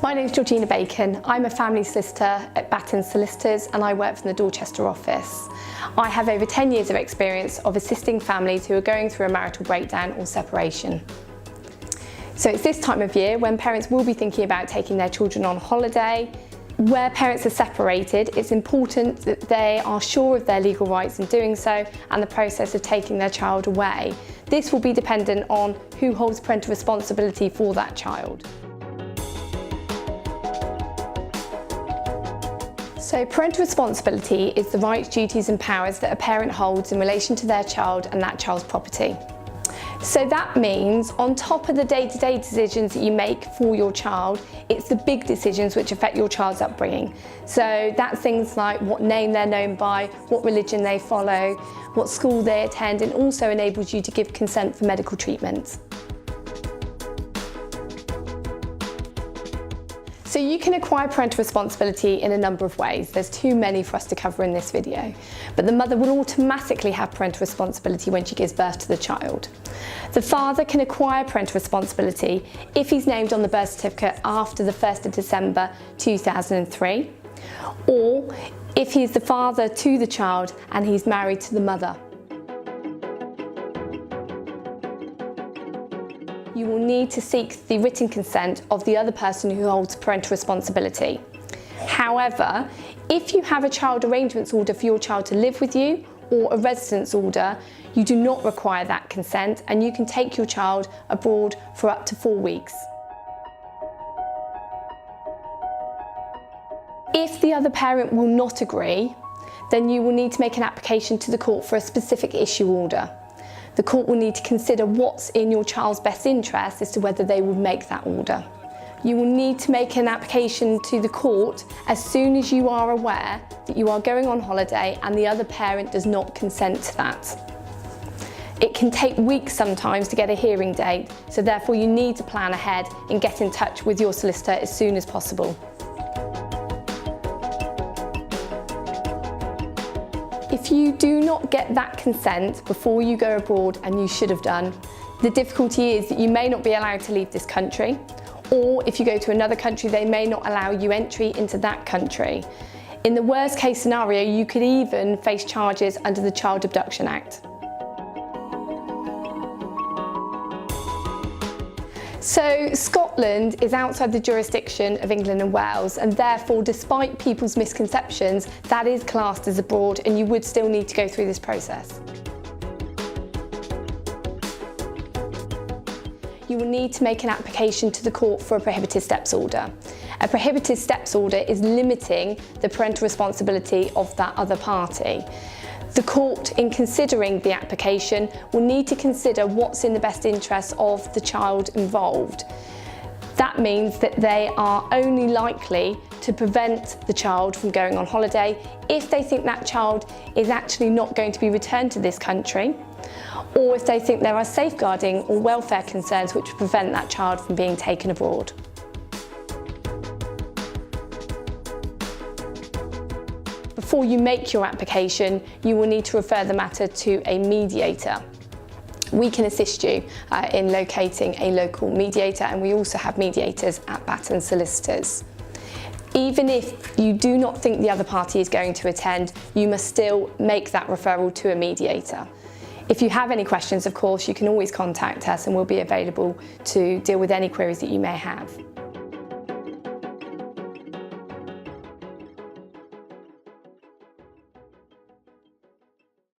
My name is Georgina Bacon. I'm a family solicitor at Battens Solicitors and I work from the Dorchester office. I have over 10 years of experience of assisting families who are going through a marital breakdown or separation. So it's this time of year when parents will be thinking about taking their children on holiday. Where parents are separated, it's important that they are sure of their legal rights in doing so and the process of taking their child away. This will be dependent on who holds parental responsibility for that child. So parental responsibility is the rights, duties and powers that a parent holds in relation to their child and that child's property. So that means on top of the day-to-day decisions that you make for your child, it's the big decisions which affect your child's upbringing. So that's things like what name they're known by, what religion they follow, what school they attend, and also enables you to give consent for medical treatment. So you can acquire parental responsibility in a number of ways. There's too many for us to cover in this video. But the mother will automatically have parental responsibility when she gives birth to the child. The father can acquire parental responsibility if he's named on the birth certificate after the 1st of December 2003, or if he's the father to the child and he's married to the mother. You will need to seek the written consent of the other person who holds parental responsibility. However, if you have a child arrangements order for your child to live with you or a residence order, you do not require that consent and you can take your child abroad for up to 4 weeks. If the other parent will not agree, then you will need to make an application to the court for a specific issue order. The court will need to consider what's in your child's best interest as to whether they will make that order. You will need to make an application to the court as soon as you are aware that you are going on holiday and the other parent does not consent to that. It can take weeks sometimes to get a hearing date, so therefore you need to plan ahead and get in touch with your solicitor as soon as possible. If you do not get that consent before you go abroad, and you should have done, the difficulty is that you may not be allowed to leave this country, or if you go to another country, they may not allow you entry into that country. In the worst case scenario, you could even face charges under the Child Abduction Act. So Scotland is outside the jurisdiction of England and Wales, and therefore, despite people's misconceptions, that is classed as abroad and you would still need to go through this process. You will need to make an application to the court for a prohibited steps order. A prohibited steps order is limiting the parental responsibility of that other party. The court, in considering the application, will need to consider what's in the best interest of the child involved. That means that they are only likely to prevent the child from going on holiday if they think that child is actually not going to be returned to this country, or if they think there are safeguarding or welfare concerns which prevent that child from being taken abroad. Before you make your application, you will need to refer the matter to a mediator. We can assist you in locating a local mediator, and we also have mediators at Battens Solicitors. Even if you do not think the other party is going to attend, you must still make that referral to a mediator. If you have any questions, of course, you can always contact us and we'll be available to deal with any queries that you may have.